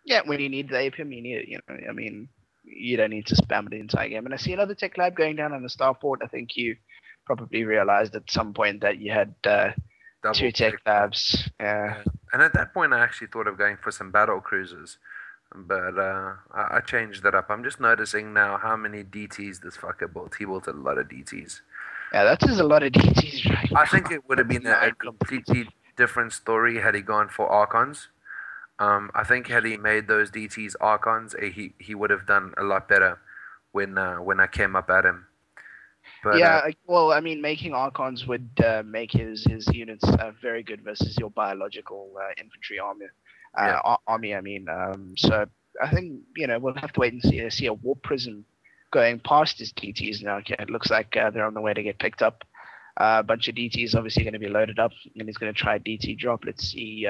Yeah, when you need the APM, you need it. I mean, you don't need to spam it the entire game. And I see another tech lab going down on the starport. I think you probably realized at some point that you had Double two tech tech. labs. Yeah. And at that point, I actually thought of going for some battle cruisers, but I changed that up. I'm just noticing now how many DTs this fucker built. He built a lot of DTs. Yeah, that is a lot of DTs right I now. think it would have That's been a 9 DTs. completely different story had he gone for Archons. I think had he made those DTs Archons, he would have done a lot better when I came up at him. But Yeah, well, I mean, making Archons would make his units very good versus your biological infantry army. yeah, Army, I mean. So I think we'll have to wait and see a warp prism going past his DTs now. Okay, it looks like they're on the way to get picked up. A bunch of DTs obviously going to be loaded up, and he's going to try a DT drop. Let's see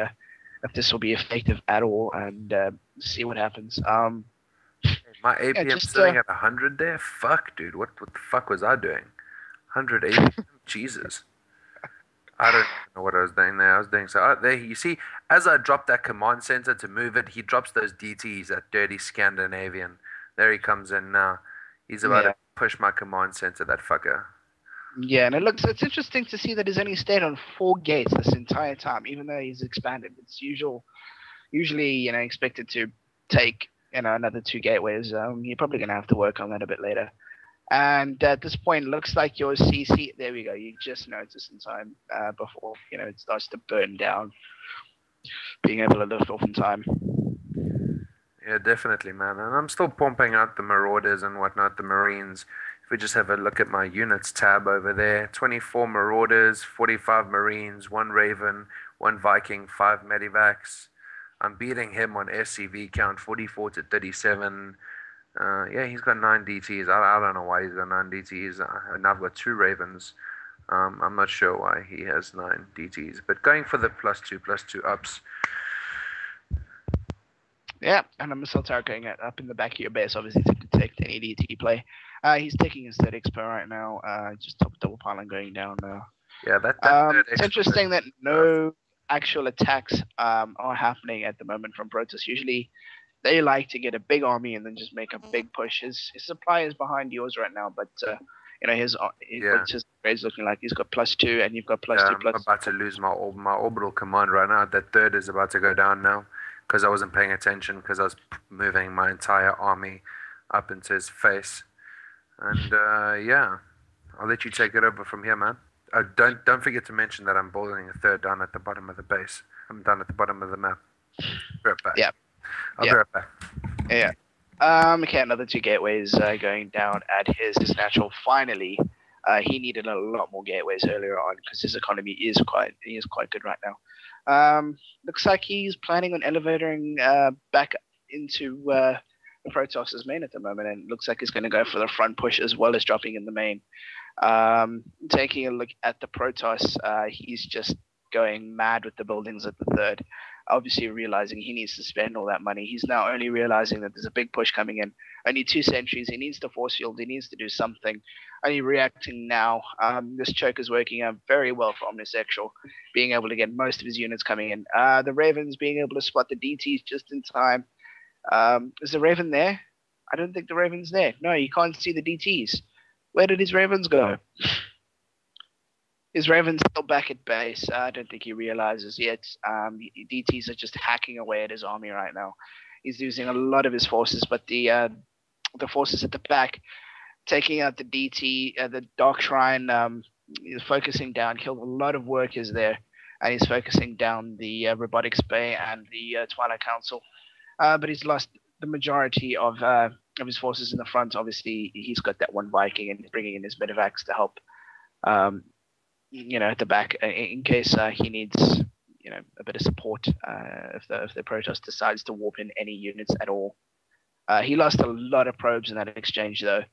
if this will be effective at all, and see what happens. my Yeah, APM just sitting at 100 there. Fuck, dude, what the fuck was I doing? 100 APM, Jesus. I don't know what I was doing there. I was doing so. There, you see, as I dropped that command center to move it, he drops those DTs, that dirty Scandinavian. There he comes in now. He's about to yeah. push my command center, that fucker. Yeah, and it's interesting to see that he's only stayed on 4 gates this entire time, even though he's expanded. It's usually expected to take another 2 gateways. You're probably gonna have to work on that a bit later. And at this point, looks like your CC. There we go. You just noticed in time before it starts to burn down. Being able to lift off in time. Yeah, definitely, man. And I'm still pumping out the Marauders and whatnot, the Marines. If we just have a look at my units tab over there, 24 Marauders, 45 Marines, 1 Raven, 1 Viking, 5 Medivacs. I'm beating him on SCV count, 44 to 37. Yeah, he's got 9 DTs. I don't know why he's got 9 DTs. And I've got 2 Ravens. I'm not sure why he has 9 DTs. But going for the plus two ups. Yeah, and a missile turret going up in the back of your base, obviously to detect any DT play. He's taking his third expo right now. Just double pylon going down now. Yeah, that third It's expo. interesting that no actual attacks are happening at the moment from Protoss. Usually, they like to get a big army and then just make a big push. His supply is behind yours right now, but his Yeah. what's his grades looking like? He's got +2, and you've got plus Yeah, two I'm plus. about to lose my orbital command right now. That third is about to go down now because I wasn't paying attention because I was moving my entire army up into his face. And yeah, I'll let you take it over from here, man. Don't forget to mention that I'm building a third down at the bottom of the base. I'm down at the bottom of the map. Be right back. Yeah, I'll be yeah, right back. yeah. Okay, another 2 gateways going down at his natural. Finally, he needed a lot more gateways earlier on because his economy is quite good right now. Looks like he's planning on elevating back into the Protoss's main at the moment, and looks like he's going to go for the front push as well as dropping in the main. Taking a look at the Protoss, he's just going mad with the buildings at the third. Obviously, realizing he needs to spend all that money. He's now only realizing that there's a big push coming in. Only 2 sentries. He needs to force field. He needs to do something. Only reacting now. This choke is working out very well for OmnISexual, being able to get most of his units coming in. The Ravens being able to spot the DTs just in time. Is the Raven there? I don't think the Raven's there. No, you can't see the DTs. Where did his Ravens go? His Raven's still back at base. I don't think he realizes yet. DTs are just hacking away at his army right now. He's losing a lot of his forces, but the forces at the back taking out the DT, the Dark Shrine, is focusing down, killed a lot of workers there, and he's focusing down the Robotics Bay and the Twilight Council. But he's lost the majority of his forces in the front. Obviously, he's got that one Viking and he's bringing in his Medivacs to help, um, at the back in case he needs, a bit of support if the Protoss decides to warp in any units at all. He lost a lot of probes in that exchange, though.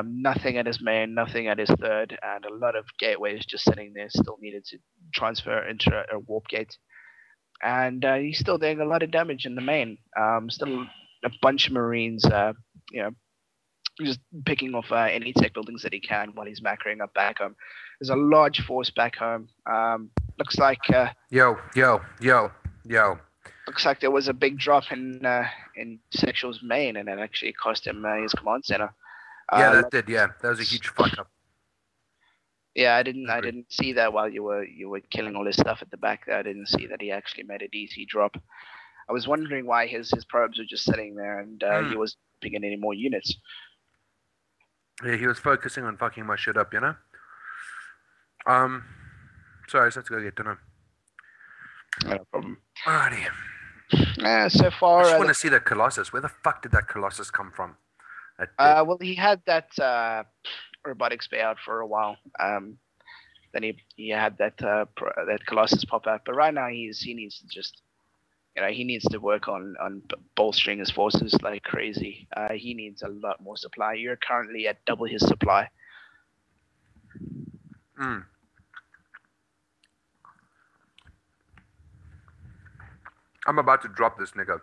Nothing at his main, nothing at his third, and a lot of gateways just sitting there still needed to transfer into a warp gate. And he's still doing a lot of damage in the main. Still a bunch of Marines, you know, just picking off any tech buildings that he can while he's macroing up back home. There's a large force back home. Looks like Yo, yo, yo, yo. Looks like there was a big drop in Sexual's main, and it actually cost him his command center. Yeah, that did. Yeah, that was a huge fuck up. Yeah, I didn't see that while you were killing all his stuff at the back there. I didn't see that he actually made a DT drop. I was wondering why his probes were just sitting there and he wasn't picking any more units. Yeah, he was focusing on fucking my shit up, you know? Sorry, I just have to go get dinner. No problem. Alrighty. So far, I just want to see the Colossus. Where the fuck did that Colossus come from? Well, he had that robotics payout for a while. Then he had that Colossus pop out, but right now he needs to just, he needs to work on bolstering his forces like crazy. He needs a lot more supply. You're currently at double his supply. I'm about to drop this nigga.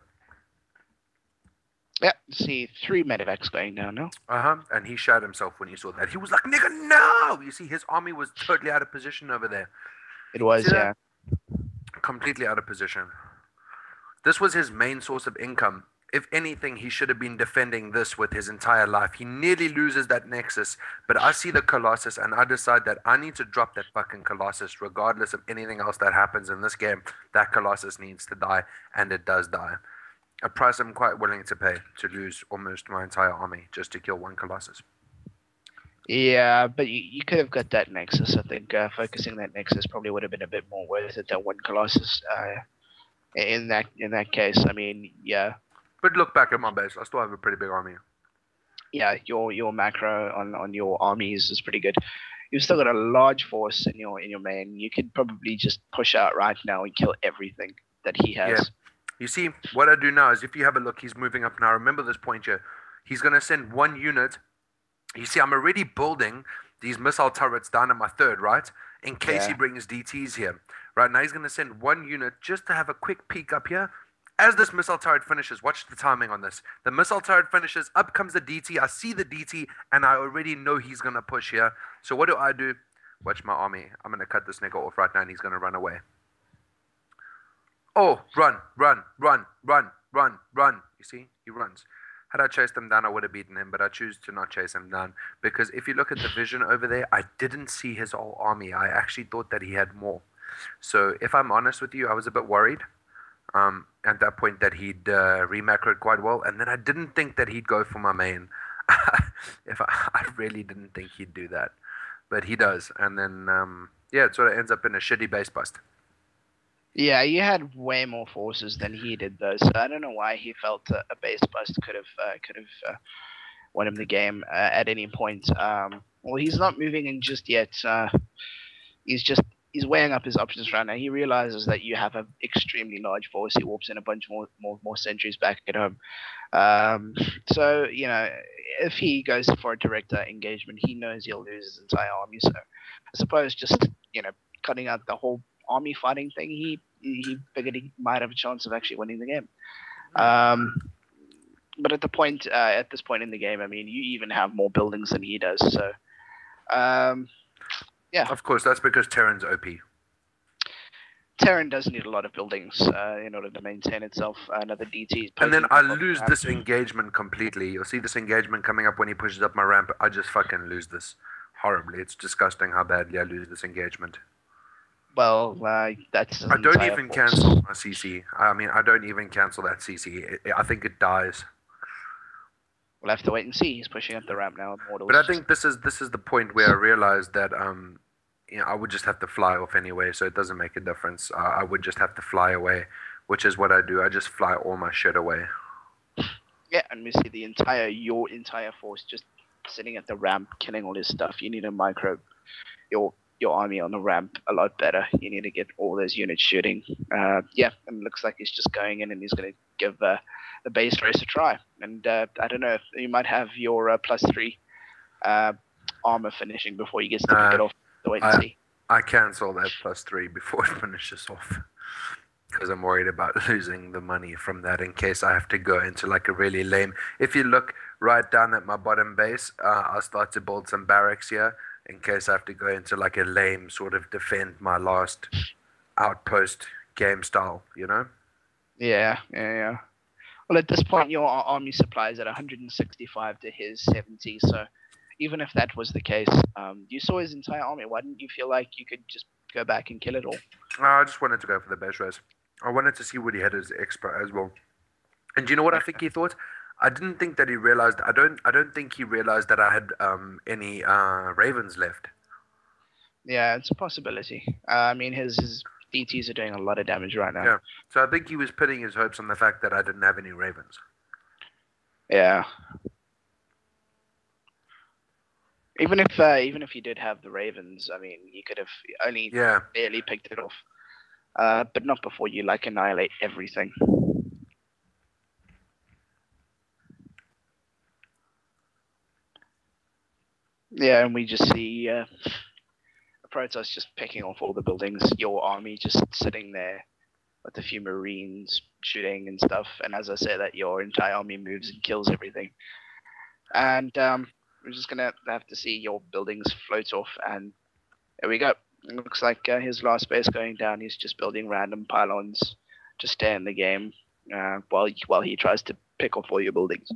Yeah, see 3 medevacs going down now. And he shot himself when he saw that. He was like, nigga, no! You see, his army was totally out of position over there. It was, yeah. Completely out of position. This was his main source of income. If anything, he should have been defending this with his entire life. He nearly loses that Nexus, but I see the Colossus and I decide that I need to drop that fucking Colossus regardless of anything else that happens in this game. That Colossus needs to die, and it does die. A price I'm quite willing to pay to lose almost my entire army just to kill one Colossus. Yeah, but you could have got that Nexus. I think focusing that Nexus probably would have been a bit more worth it than one Colossus. In that case, I mean, yeah. But look back at my base. I still have a pretty big army. Yeah, your macro on your armies is pretty good. You've still got a large force in your main. You could probably just push out right now and kill everything that he has. Yeah. You see, what I do now is if you have a look, he's moving up now. Remember this point here. He's going to send one unit. You see, I'm already building these missile turrets down at my third, right? In case he brings DTs here. Right now, he's going to send one unit just to have a quick peek up here. As this missile turret finishes, watch the timing on this. The missile turret finishes, up comes the DT. I see the DT, and I already know he's going to push here. So what do? Watch my army. I'm going to cut this nigga off right now, and he's going to run away. Oh, run. You see? He runs. Had I chased him down, I would have beaten him, but I choose to not chase him down. Because if you look at the vision over there, I didn't see his whole army. I actually thought that he had more. So if I'm honest with you, I was a bit worried. At that point that he'd remacroed quite well, and then I didn't think that he'd go for my main. I really didn't think he'd do that, but he does, and then it sort of ends up in a shitty base bust. Yeah, you had way more forces than he did, though, so I don't know why he felt a base bust could have won him the game at any point. Well, he's not moving in just yet. He's weighing up his options right now. He realizes that you have an extremely large force. He warps in a bunch more sentries back at home. So, if he goes for a direct engagement, he knows he'll lose his entire army. So I suppose just, cutting out the whole army fighting thing, he figured he might have a chance of actually winning the game. But at this point in the game, I mean, you even have more buildings than he does. So, yeah. Of course, that's because Terran's OP. Terran does need a lot of buildings in order to maintain itself. Another DT. And then I lose this engagement completely. You'll see this engagement coming up when he pushes up my ramp. I just fucking lose this horribly. It's disgusting how badly I lose this engagement. Well, that's... I don't even cancel my CC. I mean, I don't even cancel that CC. I think it dies. We'll have to wait and see. He's pushing up the ramp now. But I think this is the point where I realized that I would just have to fly off anyway, so it doesn't make a difference. I would just have to fly away, which is what I do. I just fly all my shit away. Yeah, and we see your entire force just sitting at the ramp, killing all his stuff. You need to micro your army on the ramp a lot better. You need to get all those units shooting. And it looks like he's just going in and he's going to give the base race a try. And I don't know if you might have your +3 armor finishing before he gets to pick it off. Wait and see. I cancel that +3 before it finishes off because I'm worried about losing the money from that in case I have to go into like a really lame. If you look right down at my bottom base, I'll start to build some barracks here in case I have to go into like a lame sort of defend my last outpost game style, Yeah. Well, at this point, your army supply is at 165 to his 70. So even if that was the case, you saw his entire army. Why didn't you feel like you could just go back and kill it all? I just wanted to go for the base race. I wanted to see what he had as extra as well. And do you know what I think he thought? I didn't think that he realized. I don't think he realized that I had any ravens left. Yeah, it's a possibility. I mean, his DTs are doing a lot of damage right now. Yeah. So I think he was putting his hopes on the fact that I didn't have any ravens. Yeah. Even if you did have the Ravens, I mean, you could have only Yeah. barely picked it off. But not before you like annihilate everything. Yeah, and we just see Protoss just picking off all the buildings. Your army just sitting there with a few Marines shooting and stuff. And as I say that, your entire army moves and kills everything. And we're just gonna have to see your buildings float off. And there we go. It looks like his last base going down. He's just building random pylons to stay in the game while he tries to pick off all your buildings.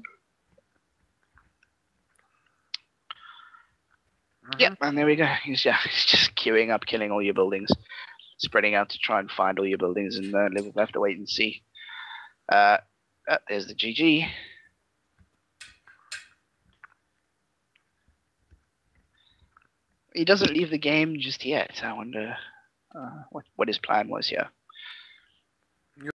Yeah, and there we go. He's just queuing up, killing all your buildings, spreading out to try and find all your buildings, and we'll have to wait and see. There's the GG. He doesn't leave the game just yet. I wonder what his plan was here.